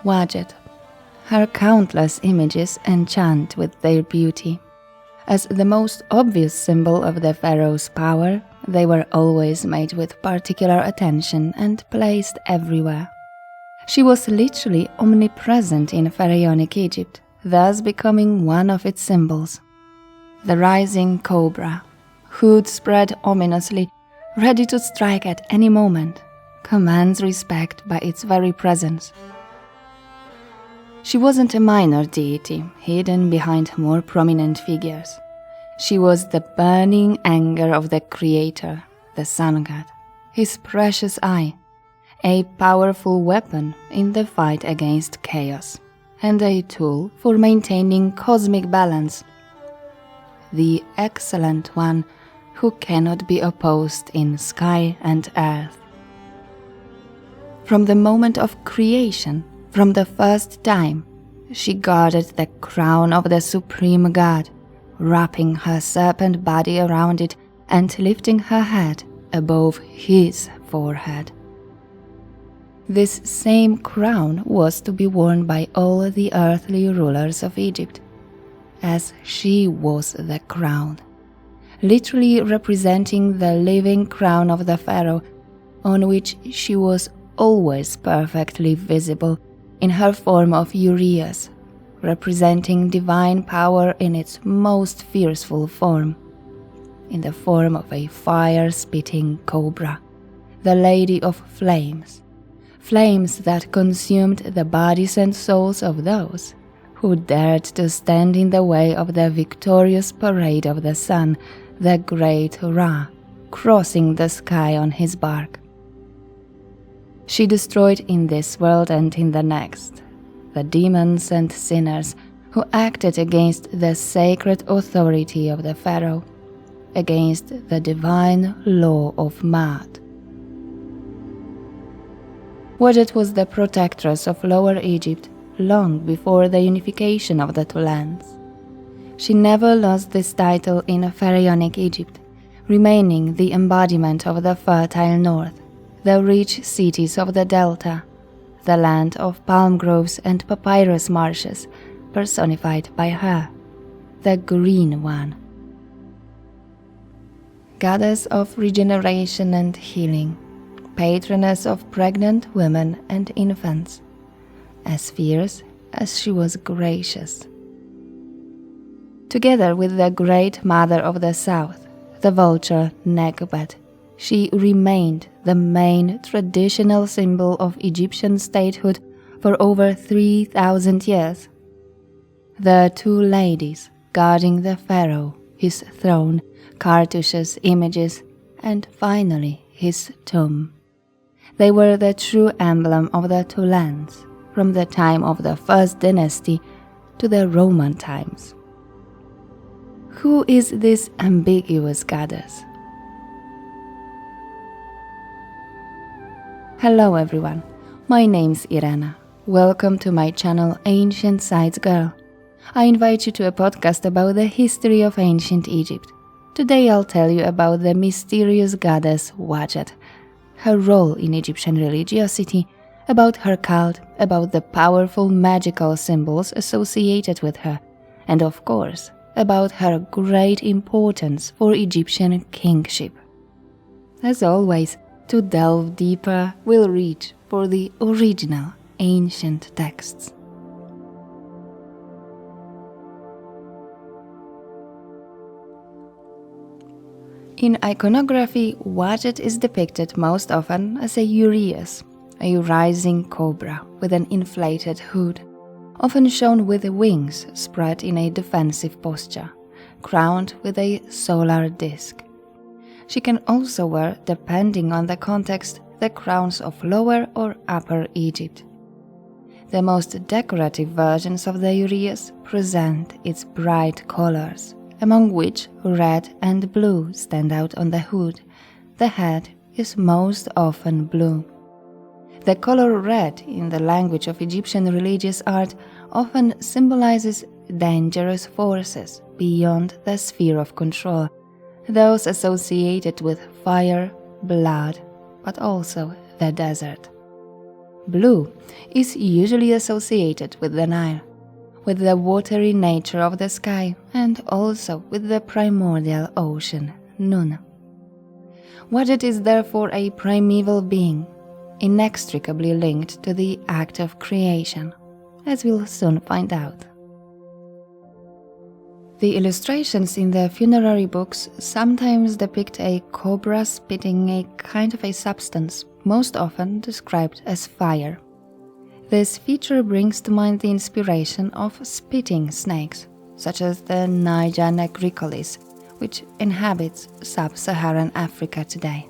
Wadjet. Her countless images enchant with their beauty. As the most obvious symbol of the pharaoh's power, they were always made with particular attention and placed everywhere. She was literally omnipresent in pharaonic Egypt, thus becoming one of its symbols. The rising cobra, hood spread ominously, ready to strike at any moment, commands respect by its very presence. She wasn't a minor deity, hidden behind more prominent figures. She was the burning anger of the creator, the sun god, his precious eye, a powerful weapon in the fight against chaos, and a tool for maintaining cosmic balance. The excellent one who cannot be opposed in sky and earth. From the moment of creation, from the first time, she guarded the crown of the supreme god, wrapping her serpent body around it and lifting her head above his forehead. This same crown was to be worn by all the earthly rulers of Egypt, as she was the crown, literally representing the living crown of the pharaoh, on which she was always perfectly visible in her form of uraeus, representing divine power in its most fearful form, in the form of a fire-spitting cobra, the Lady of Flames, flames that consumed the bodies and souls of those who dared to stand in the way of the victorious parade of the sun, the great Ra, crossing the sky on his bark. She destroyed in this world and in the next the demons and sinners who acted against the sacred authority of the pharaoh, against the divine law of Maat. Wadjet was the protectress of Lower Egypt long before the unification of the two lands. She never lost this title in pharaonic Egypt, remaining the embodiment of the fertile north, the rich cities of the delta, the land of palm groves and papyrus marshes, personified by her, the Green One. Goddess of regeneration and healing, patroness of pregnant women and infants, as fierce as she was gracious. Together with the great mother of the south, the vulture Nekbet, she remained the main traditional symbol of Egyptian statehood for over 3,000 years. The two ladies guarding the pharaoh, his throne, cartouches, images, and finally his tomb. They were the true emblem of the two lands, from the time of the first dynasty to the Roman times. Who is this ambiguous goddess? Hello everyone, my name's Irena. Welcome to my channel Ancient Sites Girl. I invite you to a podcast about the history of ancient Egypt. Today I'll tell you about the mysterious goddess Wadjet, her role in Egyptian religiosity, about her cult, about the powerful magical symbols associated with her, and of course, about her great importance for Egyptian kingship. As always, to delve deeper, we'll reach for the original ancient texts. In iconography, Wadjet is depicted most often as a uraeus, a rising cobra with an inflated hood, often shown with wings spread in a defensive posture, crowned with a solar disk. She can also wear, depending on the context, the crowns of Lower or Upper Egypt. The most decorative versions of the uraeus present its bright colors, among which red and blue stand out on the hood. The head is most often blue. The color red in the language of Egyptian religious art often symbolizes dangerous forces beyond the sphere of control, those associated with fire, blood, but also the desert. Blue is usually associated with the Nile, with the watery nature of the sky, and also with the primordial ocean, Nun. Wadjet is therefore a primeval being, inextricably linked to the act of creation, as we'll soon find out. The illustrations in the funerary books sometimes depict a cobra spitting a kind of a substance, most often described as fire. This feature brings to mind the inspiration of spitting snakes, such as the Niger negricolis, which inhabits sub-Saharan Africa today.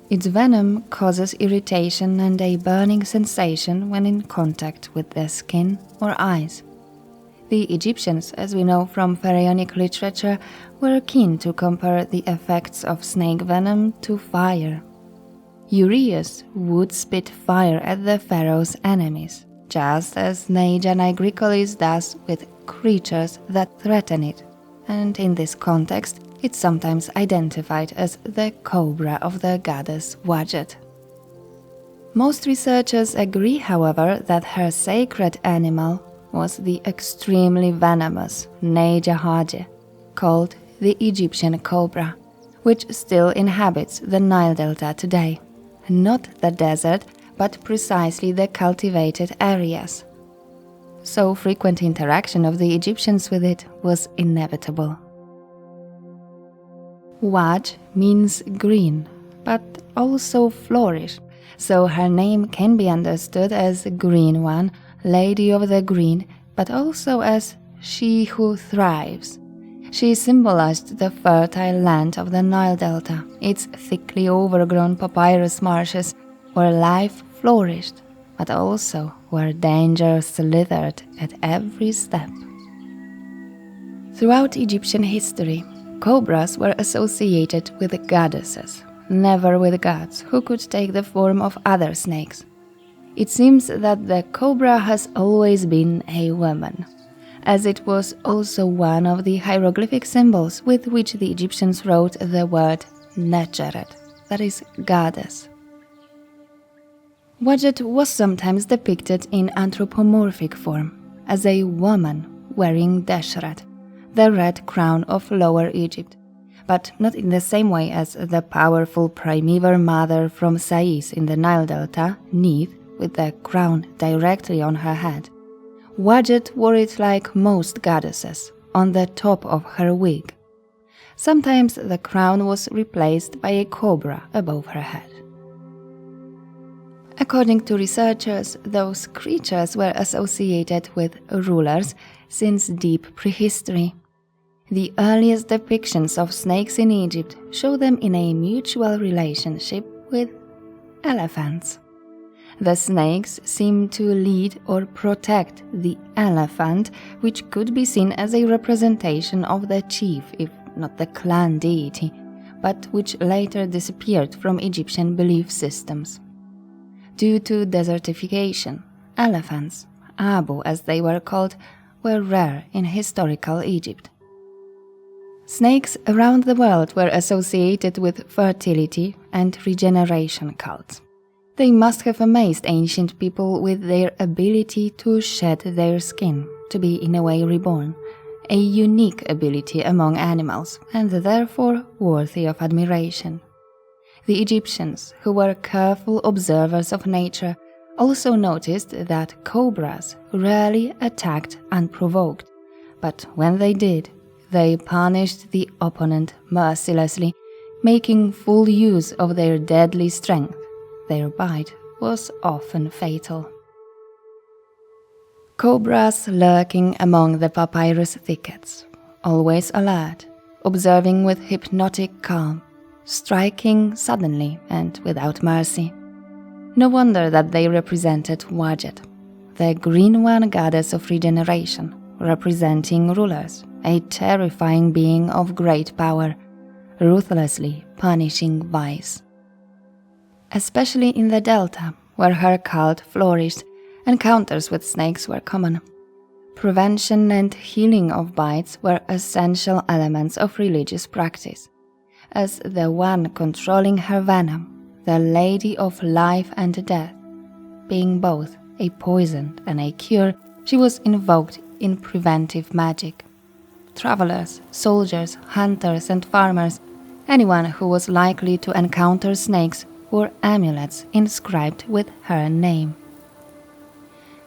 Its venom causes irritation and a burning sensation when in contact with the skin or eyes. The Egyptians, as we know from pharaonic literature, were keen to compare the effects of snake venom to fire. Uraeus would spit fire at the pharaoh's enemies, just as Niger negricolis does with creatures that threaten it, and in this context, it's sometimes identified as the cobra of the goddess Wadjet. Most researchers agree, however, that her sacred animal was the extremely venomous Niger Haje, called the Egyptian cobra, which still inhabits the Nile Delta today. Not the desert, but precisely the cultivated areas. So frequent interaction of the Egyptians with it was inevitable. Waj means green, but also flourish, so her name can be understood as Green One, Lady of the Green, but also as she who thrives. She symbolized the fertile land of the Nile Delta, its thickly overgrown papyrus marshes, where life flourished, but also where danger slithered at every step. Throughout Egyptian history, cobras were associated with goddesses, never with gods who could take the form of other snakes. It seems that the cobra has always been a woman, as it was also one of the hieroglyphic symbols with which the Egyptians wrote the word Necheret, that is, goddess. Wadjet was sometimes depicted in anthropomorphic form, as a woman wearing deshret, the red crown of Lower Egypt, but not in the same way as the powerful primeval mother from Sais in the Nile Delta, Neith, with the crown directly on her head. Wadjet wore it like most goddesses, on the top of her wig. Sometimes the crown was replaced by a cobra above her head. According to researchers, those creatures were associated with rulers since deep prehistory. The earliest depictions of snakes in Egypt show them in a mutual relationship with elephants. The snakes seem to lead or protect the elephant, which could be seen as a representation of the chief, if not the clan deity, but which later disappeared from Egyptian belief systems. Due to desertification, elephants, Abu as they were called, were rare in historical Egypt. Snakes around the world were associated with fertility and regeneration cults. They must have amazed ancient people with their ability to shed their skin, to be in a way reborn, a unique ability among animals and therefore worthy of admiration. The Egyptians, who were careful observers of nature, also noticed that cobras rarely attacked unprovoked, but when they did, they punished the opponent mercilessly, making full use of their deadly strength. Their bite was often fatal. Cobras lurking among the papyrus thickets, always alert, observing with hypnotic calm, striking suddenly and without mercy. No wonder that they represented Wadjet, the Green One goddess of regeneration, representing rulers, a terrifying being of great power, ruthlessly punishing vice. Especially in the Delta, where her cult flourished, encounters with snakes were common. Prevention and healing of bites were essential elements of religious practice, as the one controlling her venom, the Lady of Life and Death, being both a poison and a cure, she was invoked in preventive magic. Travelers, soldiers, hunters, and farmers, anyone who was likely to encounter snakes, wore amulets inscribed with her name.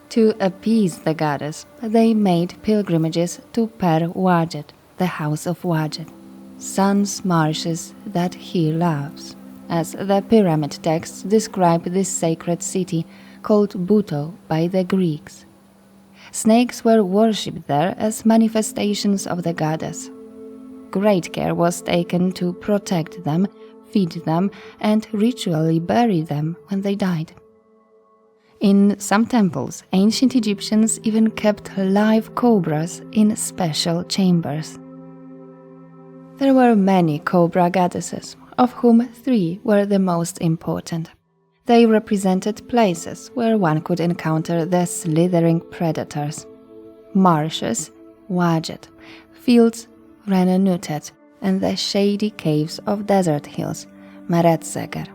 To appease the goddess, they made pilgrimages to Wadjet, the house of Wadjet, sun's marshes that he loves, as the pyramid texts describe this sacred city called Buto by the Greeks. Snakes were worshipped there as manifestations of the goddess. Great care was taken to protect them, feed them, and ritually bury them when they died. In some temples, ancient Egyptians even kept live cobras in special chambers. There were many cobra goddesses, of whom 3 were the most important. They represented places where one could encounter the slithering predators: marshes, Wadjet, fields, Renenutet, and the shady caves of desert hills, Meretseger.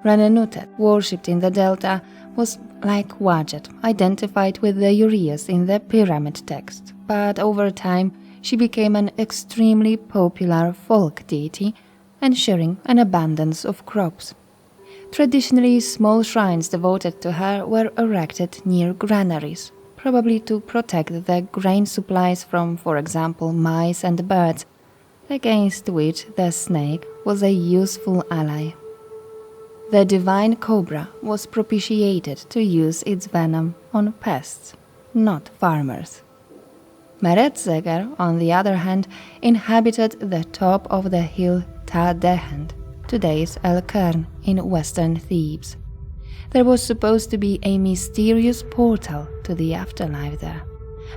Renenutet, worshipped in the delta, was like Wadjet, identified with the uraeus in the pyramid text, but over time she became an extremely popular folk deity, ensuring an abundance of crops. Traditionally, small shrines devoted to her were erected near granaries, probably to protect the grain supplies from, for example, mice and birds, against which the snake was a useful ally. The divine cobra was propitiated to use its venom on pests, not farmers. Meretseger, on the other hand, inhabited the top of the hill Ta Dehend, today's El Kern, in western Thebes. There was supposed to be a mysterious portal to the afterlife there,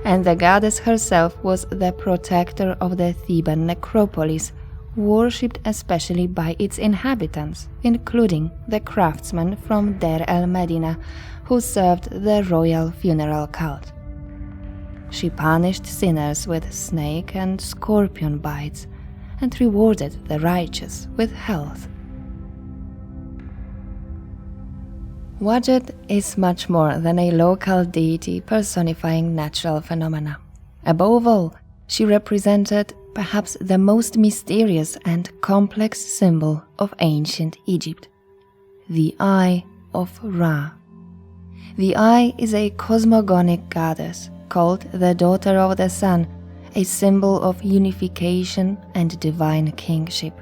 and the goddess herself was the protector of the Theban necropolis, worshipped especially by its inhabitants, including the craftsmen from Deir el-Medina who served the royal funeral cult. She punished sinners with snake and scorpion bites, and rewarded the righteous with health. Wadjet is much more than a local deity personifying natural phenomena. Above all, she represented perhaps the most mysterious and complex symbol of ancient Egypt: the Eye of Ra. The Eye is a cosmogonic goddess called the Daughter of the Sun, a symbol of unification and divine kingship.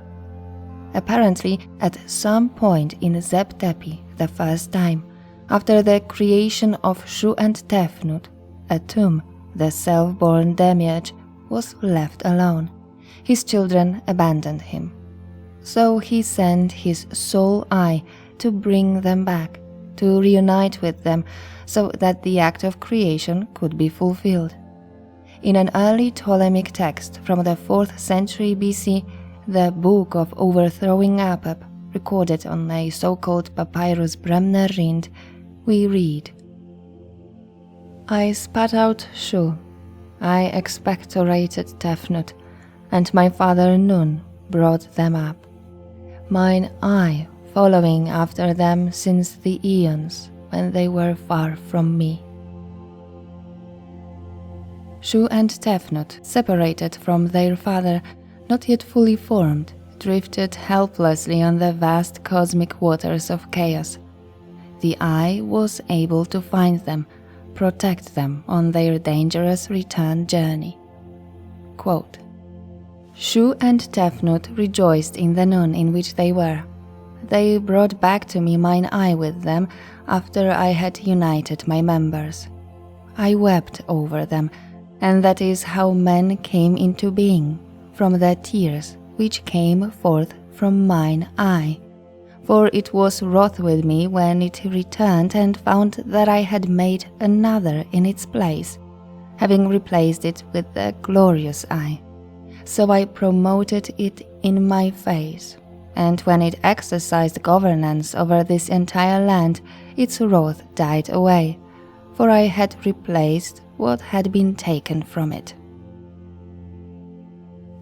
Apparently, at some point in Zeb-Tepi, the first time, after the creation of Shu and Tefnut, Atum, the self-born demiurge, was left alone. His children abandoned him. So he sent his soul eye to bring them back, to reunite with them, so that the act of creation could be fulfilled. In an early Ptolemaic text from the 4th century BC, the Book of Overthrowing Apep, recorded on a so-called papyrus Bremner Rind, we read: I spat out Shu, I expectorated Tefnut, and my father Nun brought them up, mine eye following after them since the eons when they were far from me. Shu and Tefnut, separated from their father, not yet fully formed, drifted helplessly on the vast cosmic waters of chaos. The Eye was able to find them, protect them on their dangerous return journey. Quote, Shu and Tefnut rejoiced in the Nun in which they were. They brought back to me mine eye with them after I had united my members. I wept over them, and that is how men came into being, from the tears which came forth from mine eye. For it was wroth with me when it returned and found that I had made another in its place, having replaced it with the glorious eye. So I promoted it in my face, and when it exercised governance over this entire land, its wrath died away, for I had replaced what had been taken from it.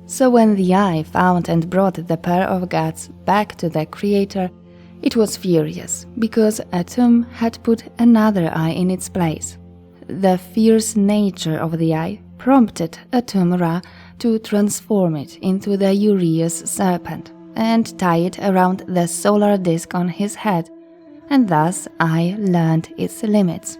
So when the Eye found and brought the pair of gods back to the Creator, It was furious because Atum had put another eye in its place. The fierce nature of the eye prompted amun-ra to transform it into the uraeus serpent and tie it around the solar disk on his head, and thus I learned its limits.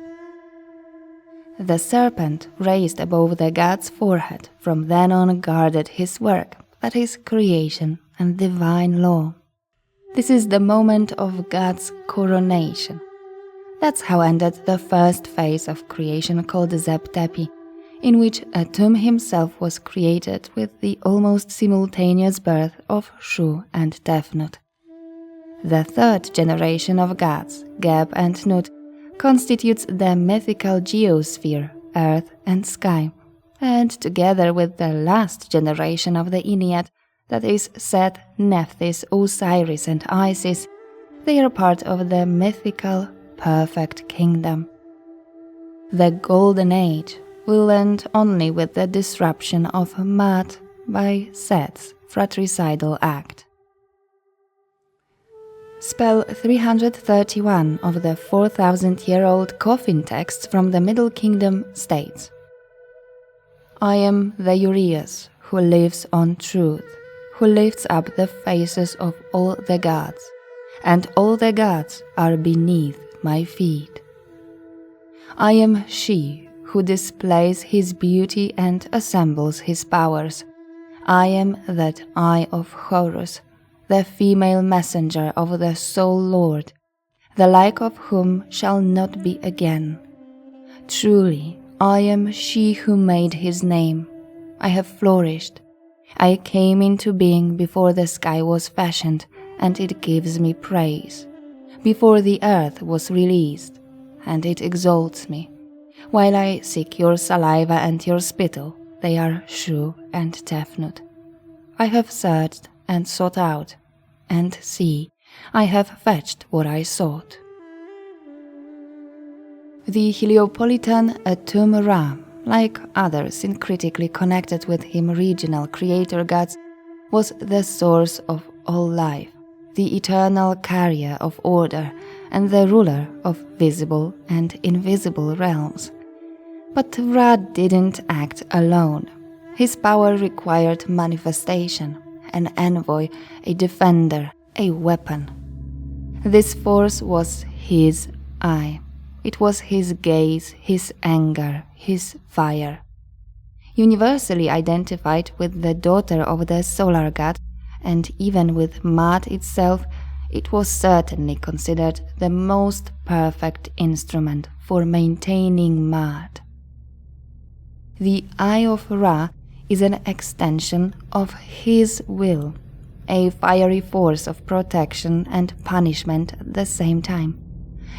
The serpent raised above the god's forehead from then on guarded his work, that is, creation and divine law. This is the moment of God's coronation. That's how ended the first phase of creation called Zep-Tepi, in which Atum himself was created with the almost simultaneous birth of Shu and Tefnut. The third generation of gods, Geb and Nut, constitutes the mythical geosphere, earth and sky, and together with the last generation of the Ennead, that is Set, Nephthys, Osiris and Isis, they are part of the mythical perfect kingdom. The Golden Age will end only with the disruption of Maat by Set's fratricidal act. Spell 331 of the 4,000-year-old coffin text from the Middle Kingdom states, I am the uraeus who lives on truth, who lifts up the faces of all the gods, and all the gods are beneath my feet. I am she who displays his beauty and assembles his powers. I am that Eye of Horus, the female messenger of the Soul Lord, the like of whom shall not be again. Truly, I am she who made his name. I have flourished. I came into being before the sky was fashioned, and it gives me praise. Before the earth was released, and it exalts me. While I seek your saliva and your spittle, they are Shu and Tefnut. I have searched and sought out, and see, I have fetched what I sought. The Heliopolitan Atum-ra, like others syncretically connected with him regional creator gods, was the source of all life, the eternal carrier of order, and the ruler of visible and invisible realms. But Ra didn't act alone. His power required manifestation, an envoy, a defender, a weapon. This force was his eye. It was his gaze, his anger, his fire. Universally identified with the daughter of the solar god, and even with Maat itself, it was certainly considered the most perfect instrument for maintaining Maat. The Eye of Ra is an extension of his will, a fiery force of protection and punishment at the same time.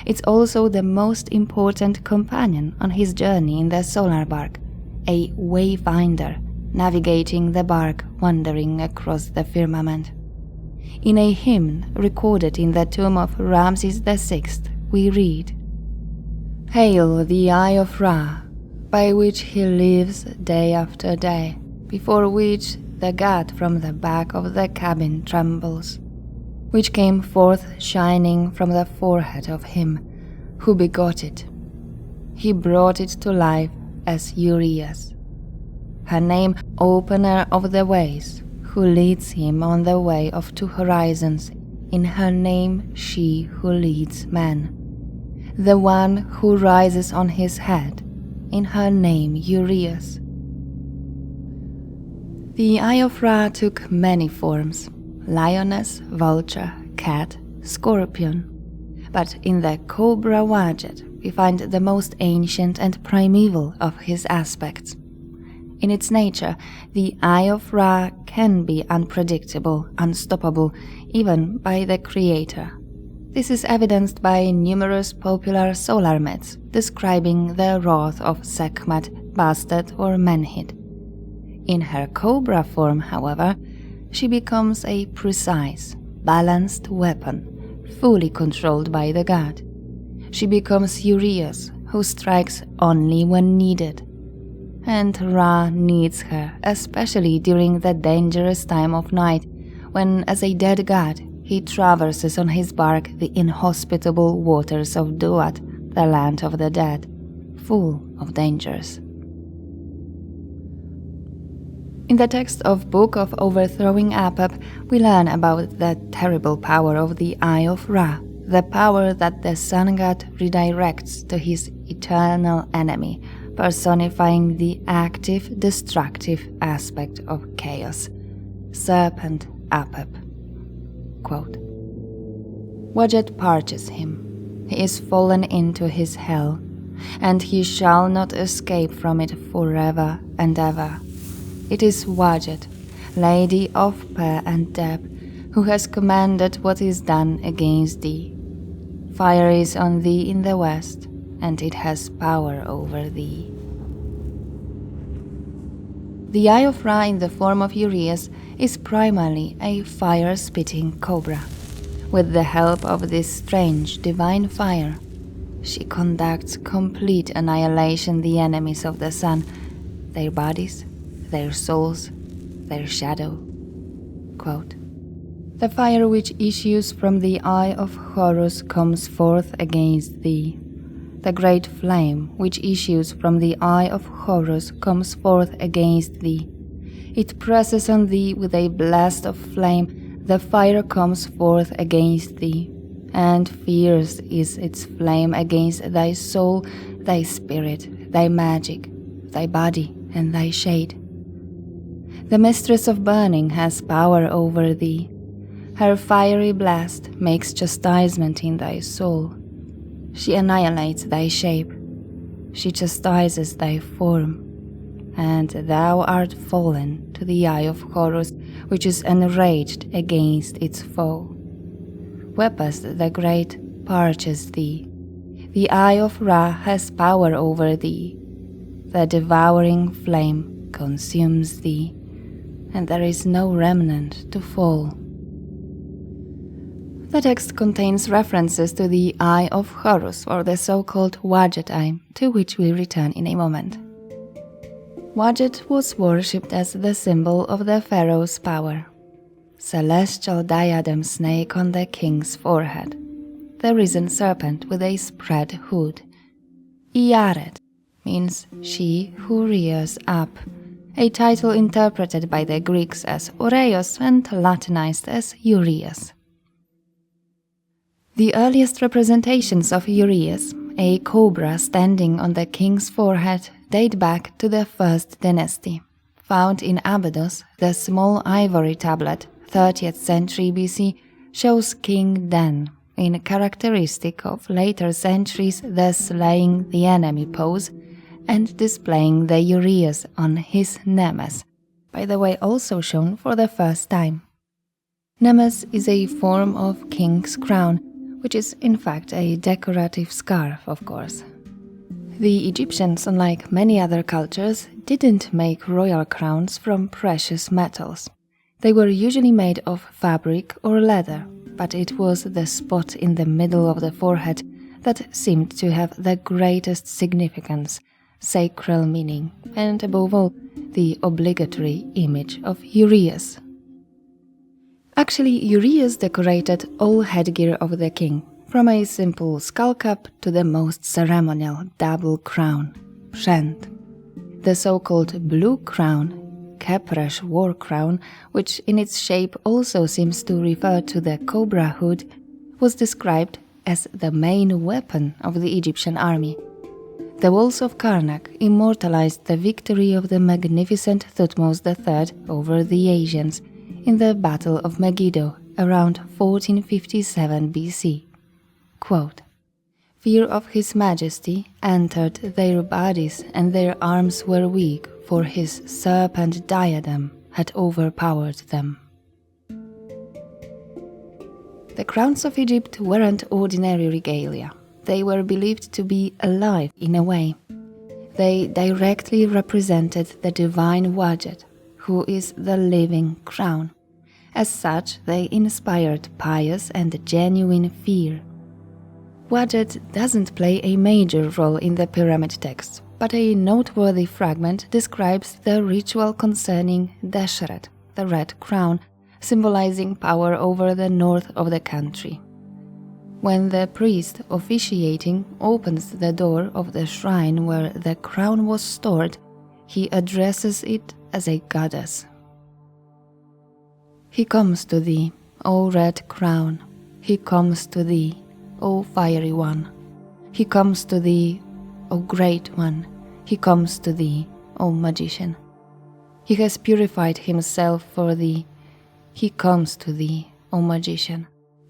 It's also the most important companion on his journey in the solar bark, a wayfinder, navigating the bark wandering across the firmament. In a hymn recorded in the tomb of Ramses VI, we read, Hail the Eye of Ra, by which he lives day after day, before which the god from the back of the cabin trembles, which came forth shining from the forehead of him who begot it. He brought it to life as uraeus. Her name, Opener of the Ways, who leads him on the way of two horizons, in her name she who leads men. The one who rises on his head, in her name uraeus. The Eye of Ra took many forms: lioness, vulture, cat, scorpion. But in the Cobra Wadjet we find the most ancient and primeval of his aspects. In its nature, the Eye of Ra can be unpredictable, unstoppable, even by the Creator. This is evidenced by numerous popular solar myths describing the wrath of Sekhmet, Bastet, or Menhid. In her Cobra form, however, she becomes a precise, balanced weapon, fully controlled by the god. She becomes uraeus, who strikes only when needed. And Ra needs her, especially during the dangerous time of night, when, as a dead god, he traverses on his bark the inhospitable waters of Duat, the land of the dead, full of dangers. In the text of Book of Overthrowing Apep, we learn about the terrible power of the Eye of Ra, the power that the sun god redirects to his eternal enemy, personifying the active, destructive aspect of chaos, Serpent Apep. Quote, Wadjet parches him. He is fallen into his hell, and he shall not escape from it forever and ever. It is Wadjet, Lady of Per and Deb, who has commanded what is done against thee. Fire is on thee in the west, and it has power over thee. The Eye of Ra in the form of uraeus is primarily a fire-spitting cobra. With the help of this strange divine fire, she conducts complete annihilation the enemies of the sun, their bodies, their souls, their shadow. Quote, the fire which issues from the eye of Horus comes forth against thee. The great flame which issues from the eye of Horus comes forth against thee. It presses on thee with a blast of flame, the fire comes forth against thee, and fierce is its flame against thy soul, thy spirit, thy magic, thy body, and thy shade. The mistress of burning has power over thee. Her fiery blast makes chastisement in thy soul. She annihilates thy shape. She chastises thy form. And thou art fallen to the eye of Horus, which is enraged against its foe. Wepus the Great parches thee. The Eye of Ra has power over thee. The devouring flame consumes thee, and there is no remnant to fall. The text contains references to the Eye of Horus, or the so-called Wadjet Eye, to which we return in a moment. Wadjet was worshipped as the symbol of the Pharaoh's power. Celestial diadem snake on the king's forehead. The risen serpent with a spread hood. Narrate means she who rears up, a title interpreted by the Greeks as uraeus and Latinized as uraeus. The earliest representations of uraeus, a cobra standing on the king's forehead, date back to the First Dynasty. Found in Abydos, the small ivory tablet, 30th century BC, shows King Den, in characteristic of later centuries, the slaying the enemy pose, and displaying the uraeus on his nemes, by the way also shown for the first time. Nemes is a form of king's crown, which is in fact a decorative scarf, of course. The Egyptians, unlike many other cultures, didn't make royal crowns from precious metals. They were usually made of fabric or leather, but it was the spot in the middle of the forehead that seemed to have the greatest significance, sacral meaning, and above all, the obligatory image of uraeus. Actually, uraeus decorated all headgear of the king, from a simple skull cap to the most ceremonial double crown, pshent. The so-called blue crown, Kepresh war crown, which in its shape also seems to refer to the cobra hood, was described as the main weapon of the Egyptian army. The walls of Karnak immortalized the victory of the magnificent Thutmose III over the Asians in the Battle of Megiddo around 1457 BC. Quote, fear of his majesty entered their bodies, and their arms were weak, for his serpent diadem had overpowered them. The crowns of Egypt weren't ordinary regalia. They were believed to be alive in a way. They directly represented the divine Wadjet, who is the living crown. As such, they inspired pious and genuine fear. Wadjet doesn't play a major role in the pyramid texts, but a noteworthy fragment describes the ritual concerning Deshret, the red crown, symbolizing power over the north of the country. When the priest officiating opens the door of the shrine where the crown was stored, he addresses it as a goddess. He comes to thee, O red crown. He comes to thee, O fiery one. He comes to thee, O great one. He comes to thee, O magician. He has purified himself for thee. He comes to thee, O magician.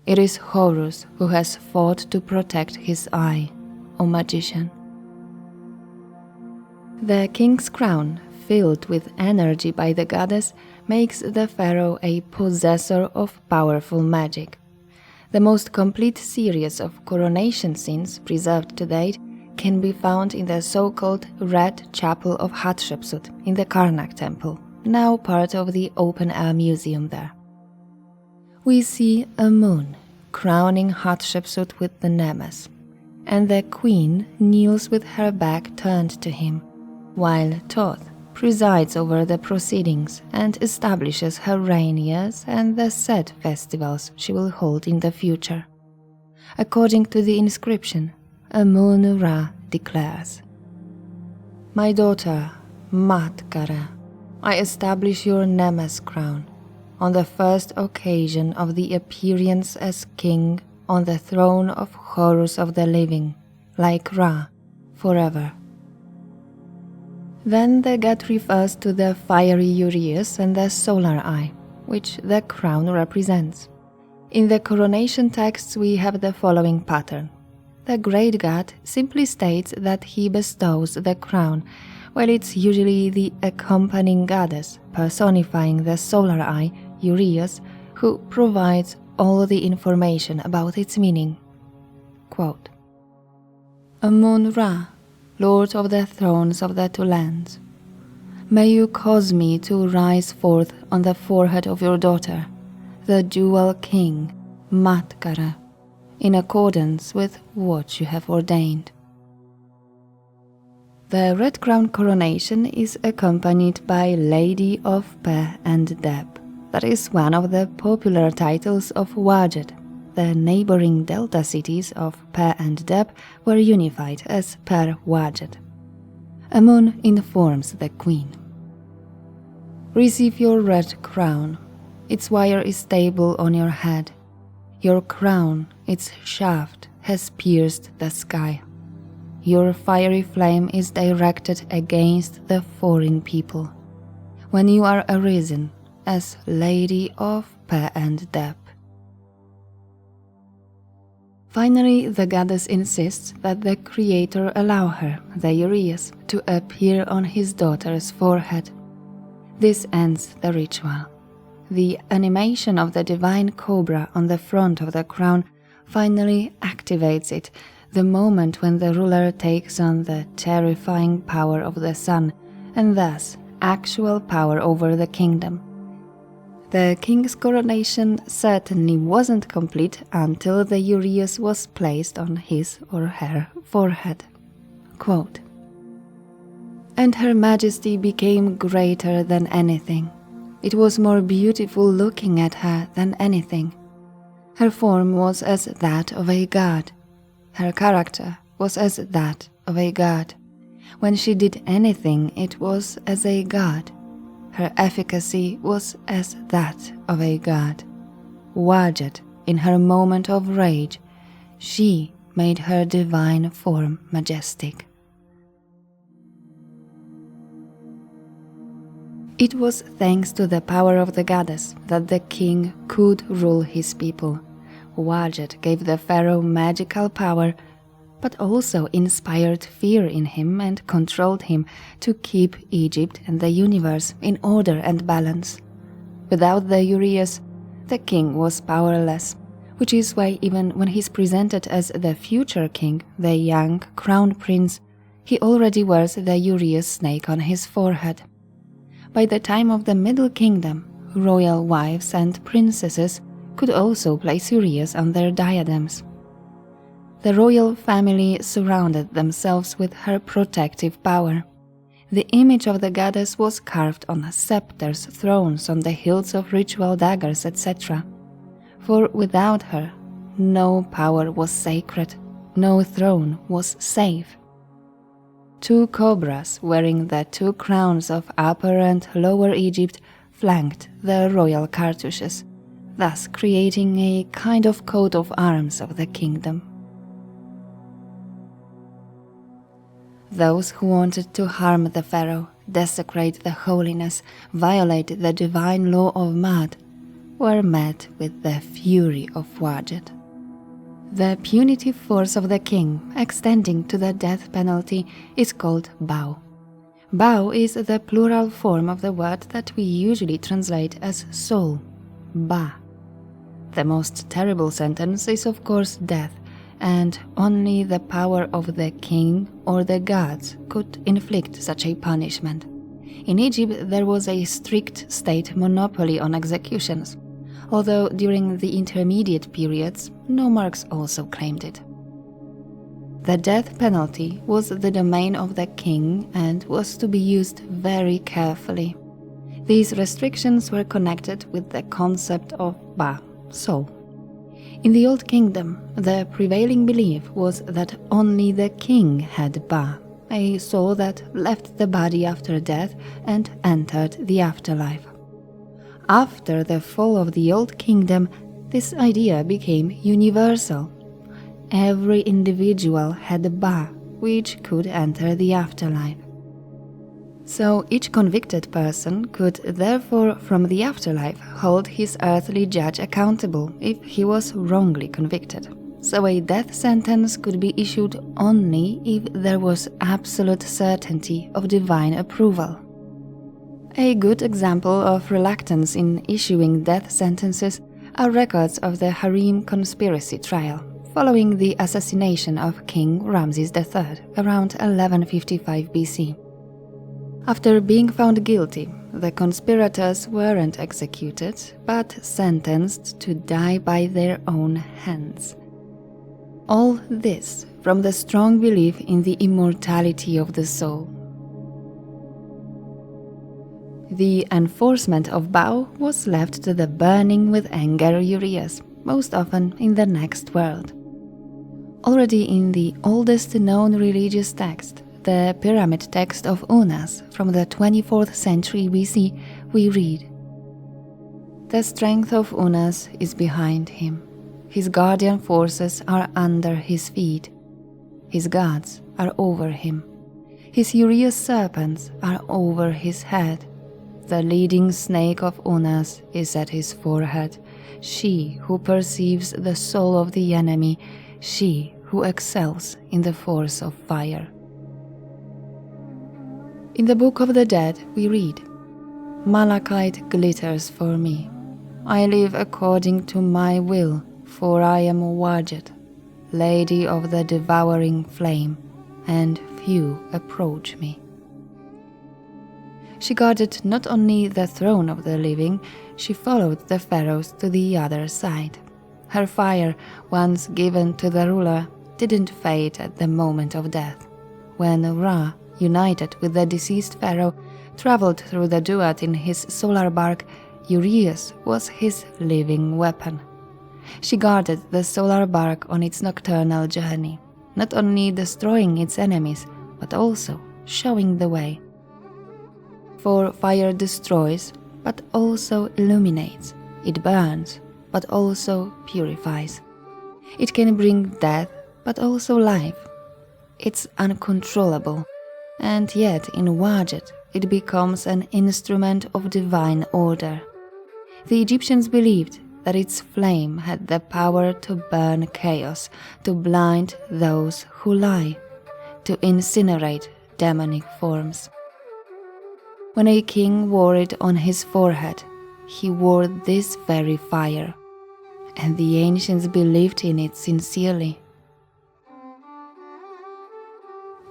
It is Horus who has fought to protect his eye, O magician. The king's crown, filled with energy by the goddess, makes the pharaoh a possessor of powerful magic. The most complete series of coronation scenes preserved to date can be found in the so-called Red Chapel of Hatshepsut in the Karnak temple, now part of the open-air museum there. We see Amun crowning Hatshepsut with the nemes, and the queen kneels with her back turned to him, while Thoth presides over the proceedings and establishes her reign years and the set festivals she will hold in the future. According to the inscription, Amun-ra declares, "My daughter, Matkara, I establish your nemes crown on the first occasion of the appearance as king on the throne of Horus of the living, like Ra, forever." Then the god refers to the fiery uraeus and the solar eye, which the crown represents. In the coronation texts we have the following pattern. The great god simply states that he bestows the crown, while it's usually the accompanying goddess personifying the solar eye, uraeus, who provides all the information about its meaning. Quote, "Amun-ra, Lord of the thrones of the two lands, may you cause me to rise forth on the forehead of your daughter, the dual king, Matkara, in accordance with what you have ordained." The red crown coronation is accompanied by Lady of Pe and Deb. That is one of the popular titles of Wadjet. The neighboring delta cities of Pe and Deb were unified as Per Wadjet. Amun informs the queen. "Receive your red crown. Its wire is stable on your head. Your crown, its shaft, has pierced the sky. Your fiery flame is directed against the foreign people. When you are arisen as Lady of Pe and Deb." Finally, the goddess insists that the creator allow her, the uraeus, to appear on his daughter's forehead. This ends the ritual. The animation of the divine cobra on the front of the crown finally activates it, the moment when the ruler takes on the terrifying power of the sun, and thus actual power over the kingdom. The king's coronation certainly wasn't complete until the uraeus was placed on his or her forehead. Quote, "And her majesty became greater than anything. It was more beautiful looking at her than anything. Her form was as that of a god. Her character was as that of a god. When she did anything, it was as a god. Her efficacy was as that of a god. Wadjet, in her moment of rage, she made her divine form majestic." It was thanks to the power of the goddess that the king could rule his people. Wadjet gave the pharaoh magical power, but also inspired fear in him and controlled him to keep Egypt and the universe in order and balance. Without the uraeus, the king was powerless, which is why even when he's presented as the future king, the young crown prince, he already wears the uraeus snake on his forehead. By the time of the Middle Kingdom, royal wives and princesses could also place uraeus on their diadems. The royal family surrounded themselves with her protective power. The image of the goddess was carved on scepters, thrones, on the hilts of ritual daggers, etc. For without her, no power was sacred, no throne was safe. 2 cobras wearing the 2 crowns of Upper and Lower Egypt flanked the royal cartouches, thus creating a kind of coat of arms of the kingdom. Those who wanted to harm the pharaoh, desecrate the holiness, violate the divine law of mud, were met with the fury of Wadjet. The punitive force of the king, extending to the death penalty, is called Bao. Bao is the plural form of the word that we usually translate as soul, Ba. The most terrible sentence is of course death, and only the power of the king or the gods could inflict such a punishment. In Egypt there was a strict state monopoly on executions, although during the intermediate periods nomarchs also claimed it. The death penalty was the domain of the king and was to be used very carefully. These restrictions were connected with the concept of Ba, soul. In the Old Kingdom, the prevailing belief was that only the king had Ba, a soul that left the body after death and entered the afterlife. After the fall of the Old Kingdom, this idea became universal. Every individual had Ba, which could enter the afterlife. So each convicted person could therefore from the afterlife hold his earthly judge accountable if he was wrongly convicted. So a death sentence could be issued only if there was absolute certainty of divine approval. A good example of reluctance in issuing death sentences are records of the Harem conspiracy trial, following the assassination of King Ramses III around 1155 BC. After being found guilty, the conspirators weren't executed, but sentenced to die by their own hands. All this from the strong belief in the immortality of the soul. The enforcement of Bao was left to the burning with anger uraeus, most often in the next world. Already in the oldest known religious text, the pyramid text of Unas from the 24th century BC, we read, "The strength of Unas is behind him. His guardian forces are under his feet. His gods are over him. His uraeus serpents are over his head. The leading snake of Unas is at his forehead. She who perceives the soul of the enemy, she who excels in the force of fire." In the Book of the Dead we read, "Malachite glitters for me. I live according to my will, for I am Wadjet, lady of the devouring flame, and few approach me." She guarded not only the throne of the living, she followed the pharaohs to the other side. Her fire, once given to the ruler, didn't fade at the moment of death. When Ra, united with the deceased pharaoh, traveled through the duat in his solar bark, uraeus was his living weapon. She guarded the solar bark on its nocturnal journey, not only destroying its enemies, but also showing the way. For fire destroys, but also illuminates. It burns, but also purifies. It can bring death, but also life. It's uncontrollable, and yet in Wadjet it becomes an instrument of divine order. The Egyptians believed that its flame had the power to burn chaos, to blind those who lie, to incinerate demonic forms. When a king wore it on his forehead, he wore this very fire, and the ancients believed in it sincerely.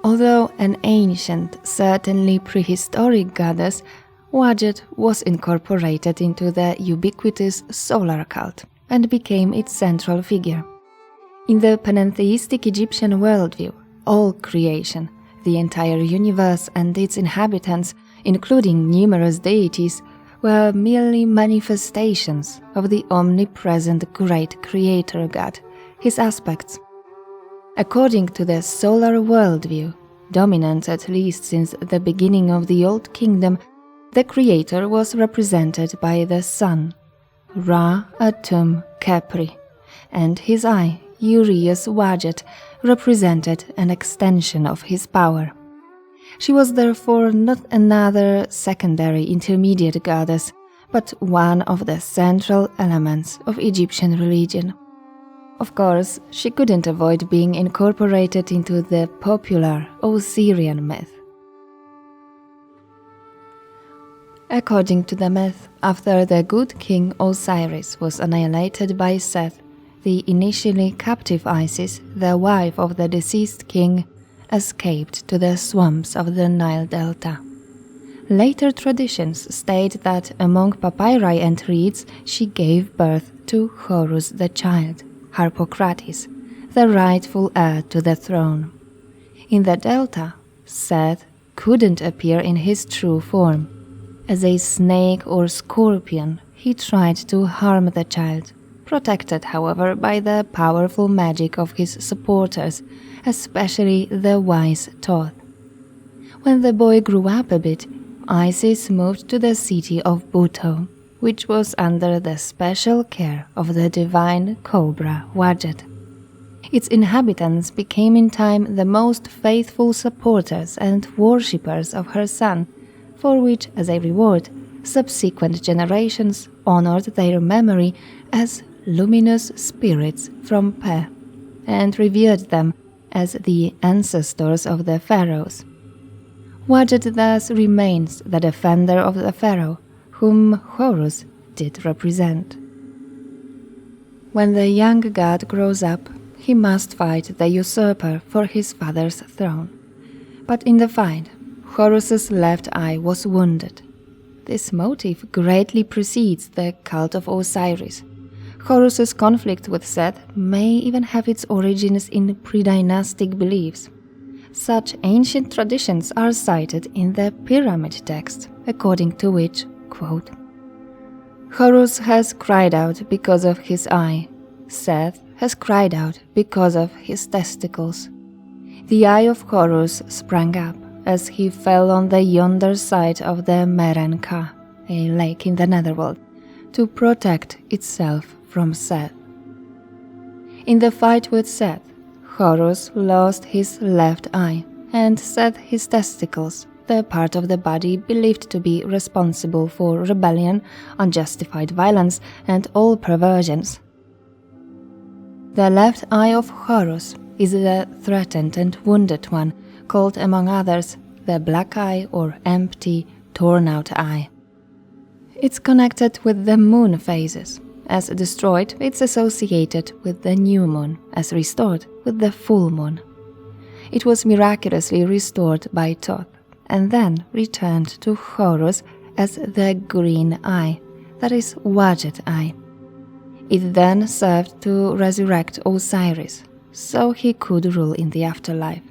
Although an ancient, certainly prehistoric goddess, Wadjet was incorporated into the ubiquitous solar cult and became its central figure. In the panentheistic Egyptian worldview, all creation, the entire universe and its inhabitants, including numerous deities, were merely manifestations of the omnipresent great creator god, his aspects. According to the solar worldview, dominant at least since the beginning of the Old Kingdom, the creator was represented by the sun, Ra Atum Kepri, and his eye, uraeus Wadjet, represented an extension of his power. She was therefore not another secondary intermediate goddess, but one of the central elements of Egyptian religion. Of course, she couldn't avoid being incorporated into the popular Osirian myth. According to the myth, after the good king Osiris was annihilated by Seth, the initially captive Isis, the wife of the deceased king, escaped to the swamps of the Nile Delta. Later traditions state that among papyri and reeds she gave birth to Horus the child, Harpocrates, the rightful heir to the throne. In the Delta, Seth couldn't appear in his true form. As a snake or scorpion, he tried to harm the child, protected, however, by the powerful magic of his supporters, especially the wise Thoth. When the boy grew up a bit, Isis moved to the city of Buto, which was under the special care of the divine Cobra Wadjet. Its inhabitants became in time the most faithful supporters and worshippers of her son, for which, as a reward, subsequent generations honored their memory as luminous spirits from Pe, and revered them as the ancestors of the Pharaohs. Wadjet thus remains the defender of the Pharaoh, whom Horus did represent. When the young god grows up, he must fight the usurper for his father's throne. But in the fight, Horus's left eye was wounded. This motive greatly precedes the cult of Osiris. Horus's conflict with Seth may even have its origins in pre-dynastic beliefs. Such ancient traditions are cited in the pyramid text, according to which, quote, Horus has cried out because of his eye. Seth has cried out because of his testicles. The eye of Horus sprang up as he fell on the yonder side of the Merenka, a lake in the netherworld, to protect itself from Seth. In the fight with Seth, Horus lost his left eye and Seth his testicles, the part of the body believed to be responsible for rebellion, unjustified violence, and all perversions. The left eye of Horus is the threatened and wounded one, called among others the black eye or empty, torn-out eye. It's connected with the moon phases. As destroyed, it's associated with the new moon, as restored with the full moon. It was miraculously restored by Thoth, and then returned to Horus as the green eye, that is Wadjet Eye. It then served to resurrect Osiris, so he could rule in the afterlife.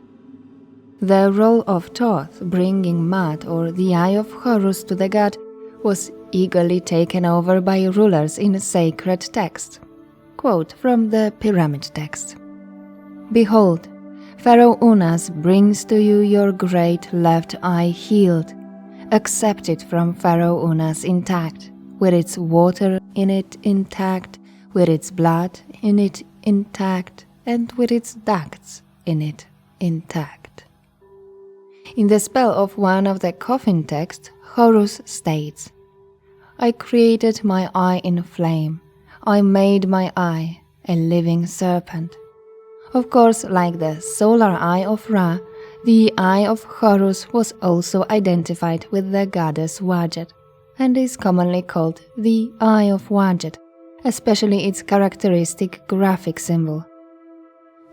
The role of Thoth, bringing mud or the eye of Horus to the god, was eagerly taken over by rulers in sacred texts. Quote from the pyramid text. Behold, Pharaoh Unas brings to you your great left eye healed. Accept it from Pharaoh Unas intact, with its water in it intact, with its blood in it intact, and with its ducts in it intact. In the spell of one of the coffin texts, Horus states, I created my eye in flame. I made my eye a living serpent. Of course, like the solar eye of Ra, the eye of Horus was also identified with the goddess Wadjet, and is commonly called the Eye of Wadjet, especially its characteristic graphic symbol.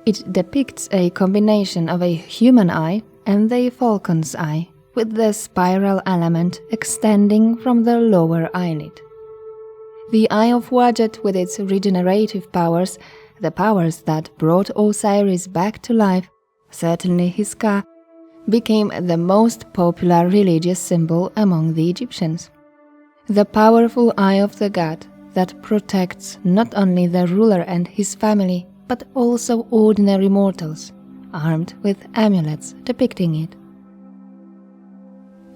It depicts a combination of a human eye and a falcon's eye, with the spiral element extending from the lower eyelid. The Eye of Wadjet, with its regenerative powers, the powers that brought Osiris back to life, certainly his Ka, became the most popular religious symbol among the Egyptians. The powerful eye of the god that protects not only the ruler and his family, but also ordinary mortals, armed with amulets depicting it.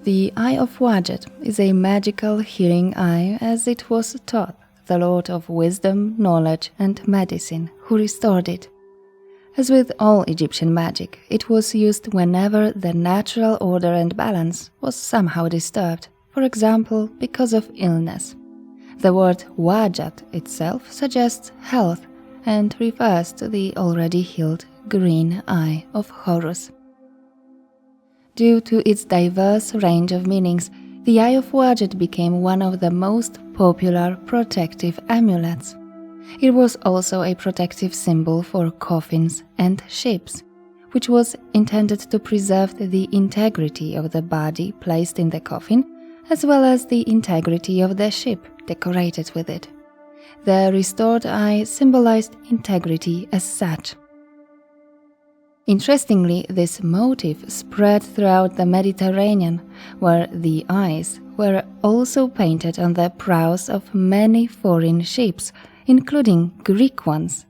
The Eye of Wadjet is a magical healing eye, as it was Thoth, the lord of wisdom, knowledge and medicine, who restored it. As with all Egyptian magic, it was used whenever the natural order and balance was somehow disturbed, for example, because of illness. The word Wadjet itself suggests health and refers to the already healed green eye of Horus. Due to its diverse range of meanings, the Eye of Wadjet became one of the most popular protective amulets. It was also a protective symbol for coffins and ships, which was intended to preserve the integrity of the body placed in the coffin, as well as the integrity of the ship decorated with it. The restored eye symbolized integrity as such. Interestingly, this motif spread throughout the Mediterranean, where the eyes were also painted on the prows of many foreign ships, including Greek ones.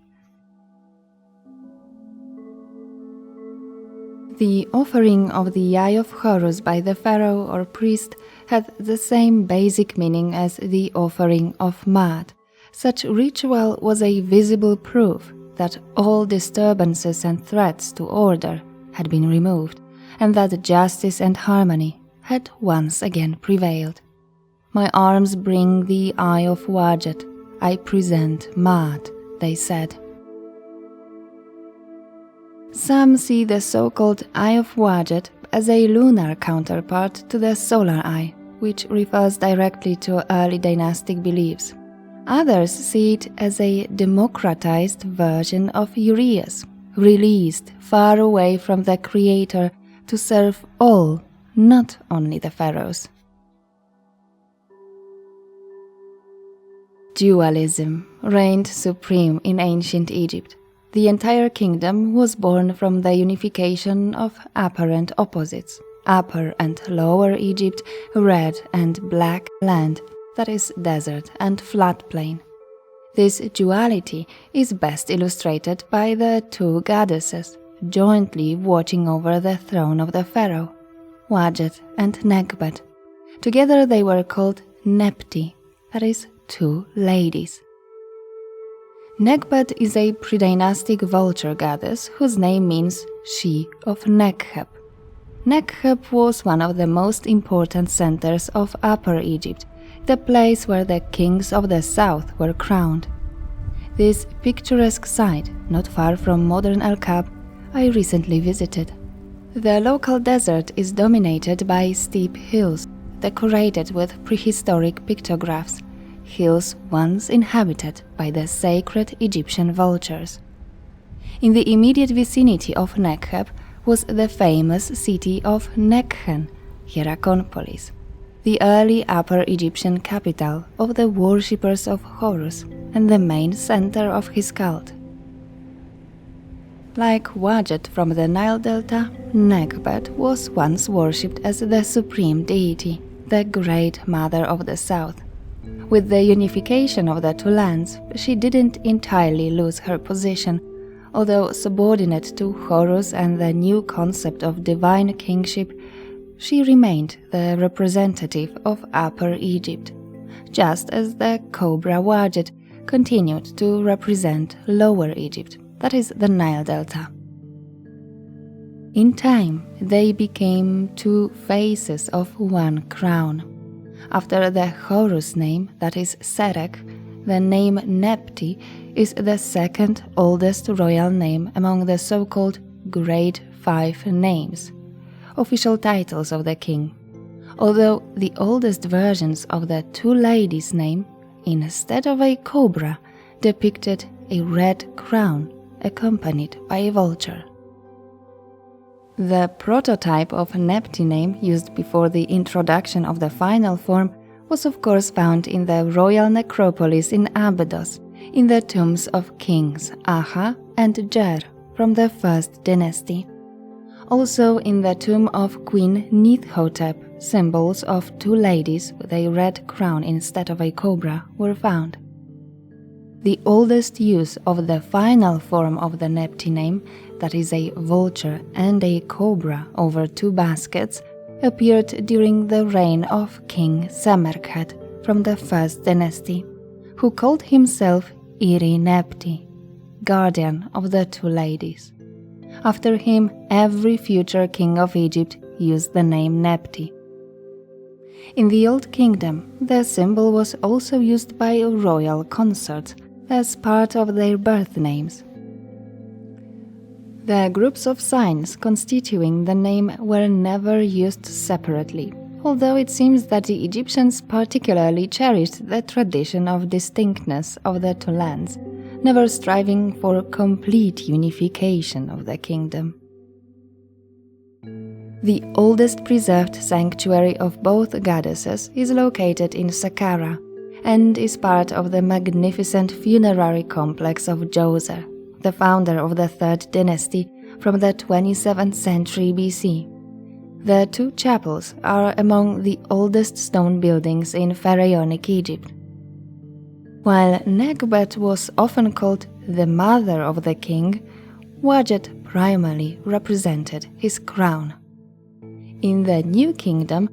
The offering of the Eye of Horus by the pharaoh or priest had the same basic meaning as the offering of mud. Such ritual was a visible proof that all disturbances and threats to order had been removed, and that justice and harmony had once again prevailed. "My arms bring the Eye of Wadjet, I present mud," they said. Some see the so-called Eye of Wadjet as a lunar counterpart to the solar eye, which refers directly to early dynastic beliefs. Others see it as a democratized version of uraeus, released far away from the creator to serve all, not only the pharaohs. Dualism reigned supreme in ancient Egypt. The entire kingdom was born from the unification of apparent opposites, Upper and Lower Egypt, red and black land, that is desert and floodplain. This duality is best illustrated by the two goddesses jointly watching over the throne of the pharaoh, Wadjet and Nekhbet. Together they were called Nepti, that is, two ladies. Nekhbet is a pre-dynastic vulture goddess whose name means she of Nekheb. Nekheb was one of the most important centers of Upper Egypt, the place where the kings of the south were crowned. This picturesque site, not far from modern El Kab, I recently visited. The local desert is dominated by steep hills, decorated with prehistoric pictographs, hills once inhabited by the sacred Egyptian vultures. In the immediate vicinity of Nekheb was the famous city of Nekhen, Hierakonpolis, the early Upper Egyptian capital of the worshippers of Horus and the main center of his cult. Like Wadjet from the Nile Delta, Nekhbet was once worshipped as the supreme deity, the Great Mother of the South. With the unification of the two lands, she didn't entirely lose her position, although subordinate to Horus and the new concept of divine kingship, she remained the representative of Upper Egypt, just as the Cobra Wadjet continued to represent Lower Egypt, that is the Nile Delta. In time, they became two faces of one crown. After the Horus name, that is Serek, the name Nepti is the second oldest royal name among the so-called Great Five names, official titles of the king, although the oldest versions of the two ladies' name, instead of a cobra, depicted a red crown accompanied by a vulture. The prototype of Nepti name used before the introduction of the final form was of course found in the royal necropolis in Abydos, in the tombs of kings Aha and Jer from the first dynasty. Also in the tomb of Queen Neithotep, symbols of two ladies with a red crown instead of a cobra were found. The oldest use of the final form of the Nepti name, that is a vulture and a cobra over two baskets, appeared during the reign of King Samerkhet from the first dynasty, who called himself Iri Nepti, guardian of the two ladies. After him, every future king of Egypt used the name Nepti. In the Old Kingdom, the symbol was also used by royal consorts as part of their birth names. The groups of signs constituting the name were never used separately, although it seems that the Egyptians particularly cherished the tradition of distinctness of the two lands, never striving for complete unification of the kingdom. The oldest preserved sanctuary of both goddesses is located in Saqqara and is part of the magnificent funerary complex of Djoser, the founder of the Third Dynasty from the 27th century BC. The two chapels are among the oldest stone buildings in pharaonic Egypt. While Nekhbet was often called the mother of the king, Wadjet primarily represented his crown. In the New Kingdom,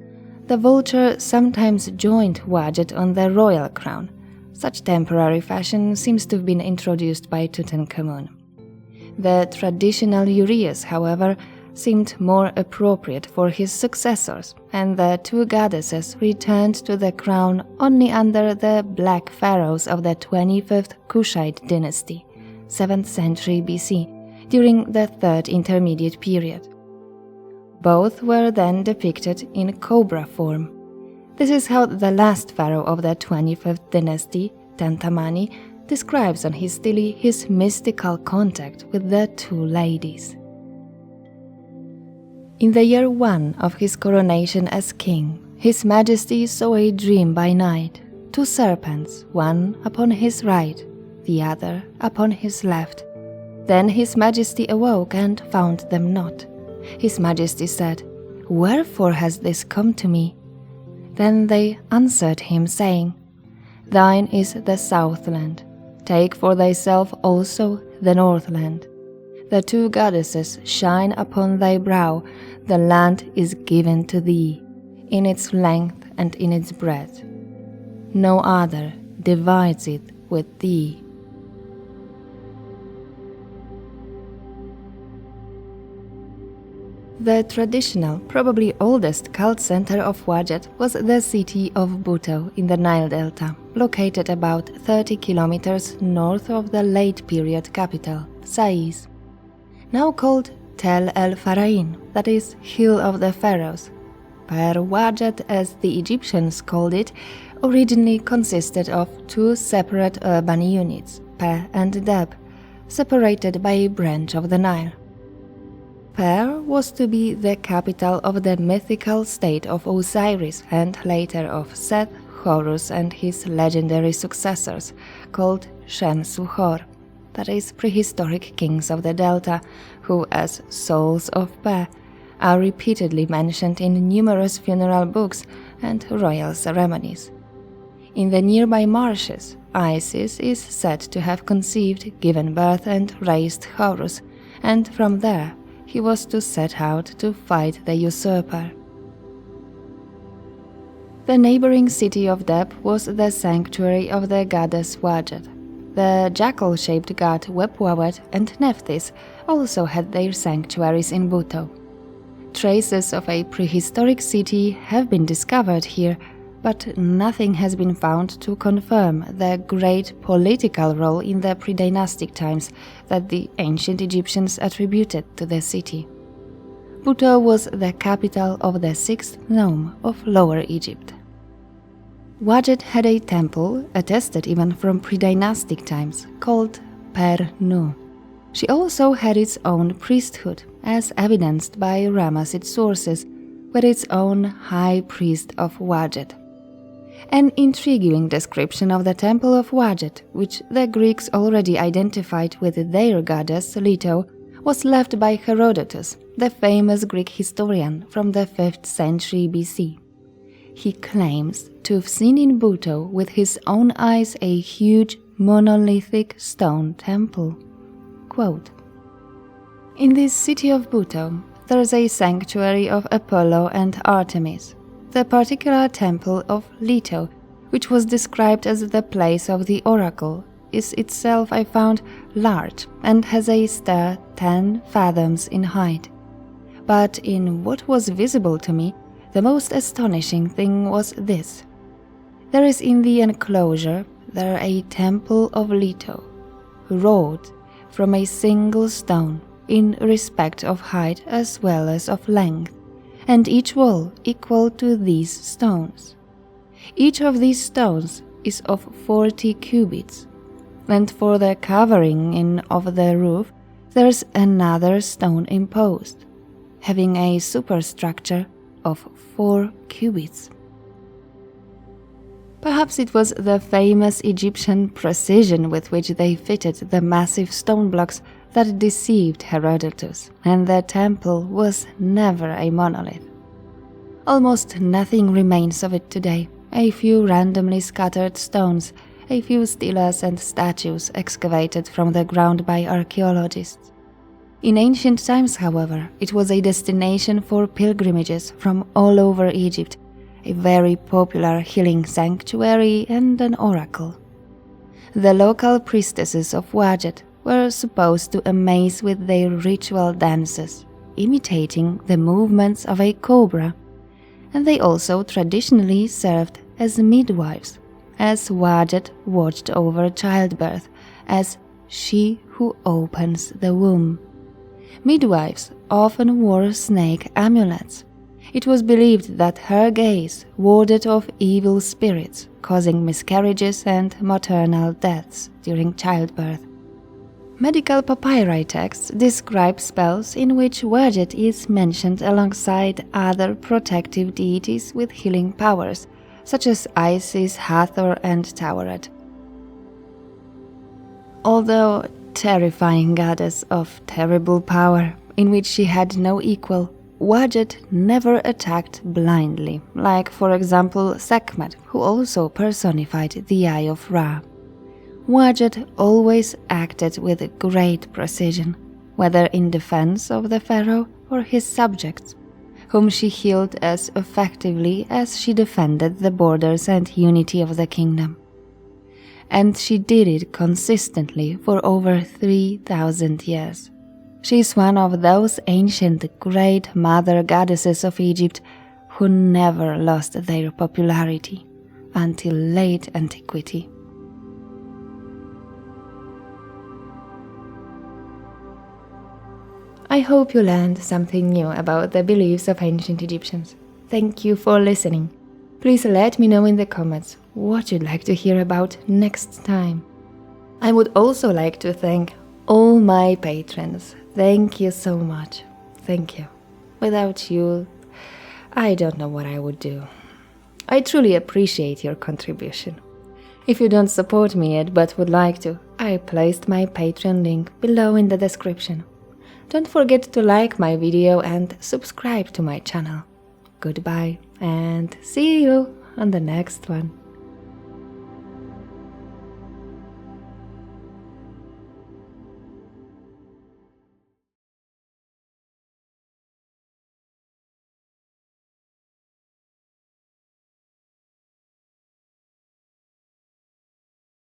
the vulture sometimes joined Wadjet on the royal crown. Such temporary fashion seems to have been introduced by Tutankhamun. The traditional uraeus, however, seemed more appropriate for his successors, and the two goddesses returned to the crown only under the Black Pharaohs of the 25th Kushite dynasty, 7th century BC, during the Third Intermediate Period. Both were then depicted in cobra form. This is how the last pharaoh of the 25th dynasty, Tentamani, describes on his stele his mystical contact with the two ladies. In the year 1 of his coronation as king, His Majesty saw a dream by night, two serpents, one upon his right, the other upon his left. Then His Majesty awoke and found them not. His Majesty said, "Wherefore has this come to me?" Then they answered him, saying, "Thine is the Southland. Take for thyself also the Northland. The two goddesses shine upon thy brow, the land is given to thee, in its length and in its breadth. No other divides it with thee." The traditional, probably oldest cult center of Wadjet was the city of Buto in the Nile Delta, located about 30 kilometers north of the late-period capital, Sais. Now called Tel el Farain, that is, Hill of the Pharaohs. Per Wadjet, as the Egyptians called it, originally consisted of two separate urban units, Pe and Deb, separated by a branch of the Nile. Per was to be the capital of the mythical state of Osiris and later of Seth, Horus and his legendary successors, called Shem-Suhor, that is, prehistoric kings of the Delta, who, as souls of Pe, are repeatedly mentioned in numerous funeral books and royal ceremonies. In the nearby marshes, Isis is said to have conceived, given birth and raised Horus, and from there he was to set out to fight the usurper. The neighboring city of Deb was the sanctuary of the goddess Wadjet. The jackal-shaped god Webwawet and Nephthys also had their sanctuaries in Buto. Traces of a prehistoric city have been discovered here, but nothing has been found to confirm the great political role in the pre-dynastic times that the ancient Egyptians attributed to the city. Buto was the capital of the sixth nome of Lower Egypt. Wadjet had a temple, attested even from pre-dynastic times, called Per-Nu. She also had its own priesthood, as evidenced by Ramessid sources, with its own high priest of Wadjet. An intriguing description of the Temple of Wadjet, which the Greeks already identified with their goddess Leto, was left by Herodotus, the famous Greek historian from the 5th century BC. He claims to have seen in Buto with his own eyes a huge monolithic stone temple. Quote, "In this city of Buto, there is a sanctuary of Apollo and Artemis. The particular temple of Leto, which was described as the place of the oracle, is itself, I found, large and has a stair 10 fathoms in height. But in what was visible to me, the most astonishing thing was this. There is in the enclosure there a temple of Leto, wrought from a single stone in respect of height as well as of length, and each wall equal to these stones. Each of these stones is of 40 cubits, and for the covering in of the roof there is another stone imposed, having a superstructure of 4 cubits." Perhaps it was the famous Egyptian precision with which they fitted the massive stone blocks that deceived Herodotus, and the temple was never a monolith. Almost nothing remains of it today, a few randomly scattered stones, a few stelas and statues excavated from the ground by archaeologists. In ancient times, however, it was a destination for pilgrimages from all over Egypt, a very popular healing sanctuary and an oracle. The local priestesses of Wadjet were supposed to amaze with their ritual dances, imitating the movements of a cobra, and they also traditionally served as midwives, as Wadjet watched over childbirth, as she who opens the womb. Midwives often wore snake amulets. It was believed that her gaze warded off evil spirits, causing miscarriages and maternal deaths during childbirth. Medical papyri texts describe spells in which Wadjet is mentioned alongside other protective deities with healing powers, such as Isis, Hathor, and Taweret. Although terrifying goddess of terrible power, in which she had no equal, Wadjet never attacked blindly, like for example Sekhmet, who also personified the Eye of Ra. Wadjet always acted with great precision, whether in defense of the pharaoh or his subjects, whom she healed as effectively as she defended the borders and unity of the kingdom. And she did it consistently for over 3,000 years. She is one of those ancient great mother goddesses of Egypt who never lost their popularity until late antiquity. I hope you learned something new about the beliefs of ancient Egyptians. Thank you for listening. Please let me know in the comments what you'd like to hear about next time. I would also like to thank all my patrons. Thank you so much. Thank you. Without you, I don't know what I would do. I truly appreciate your contribution. If you don't support me yet but would like to, I placed my Patreon link below in the description. Don't forget to like my video and subscribe to my channel. Goodbye and see you on the next one.